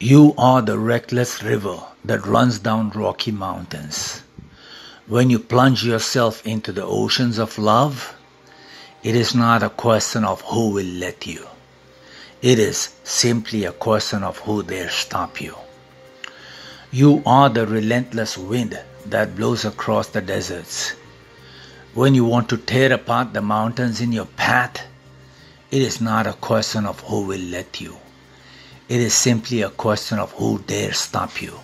You are the reckless river that runs down rocky mountains. When you plunge yourself into the oceans of love, it is not a question of who will let you. It is simply a question of who dare stop you. You are the relentless wind that blows across the deserts. When you want to tear apart the mountains in your path, it is not a question of who will let you. It is simply a question of who dare stop you.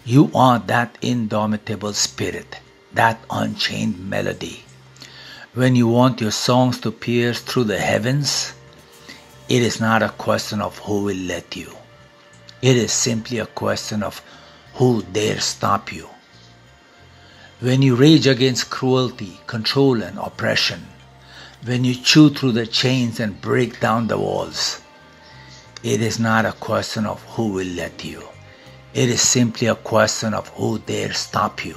You are that indomitable spirit, that unchained melody. When you want your songs to pierce through the heavens, it is not a question of who will let you. It is simply a question of who dare stop you. When you rage against cruelty, control and oppression, when you chew through the chains and break down the walls, it is not a question of who will let you. It is simply a question of who dare stop you.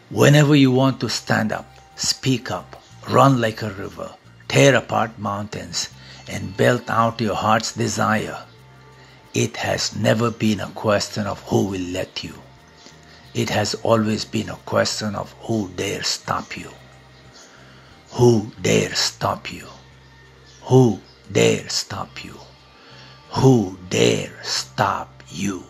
Whenever you want to stand up, speak up, run like a river, tear apart mountains, and belt out your heart's desire, it has never been a question of who will let you. It has always been a question of who dare stop you. Who dare stop you? Who dare stop you? Who dare stop you?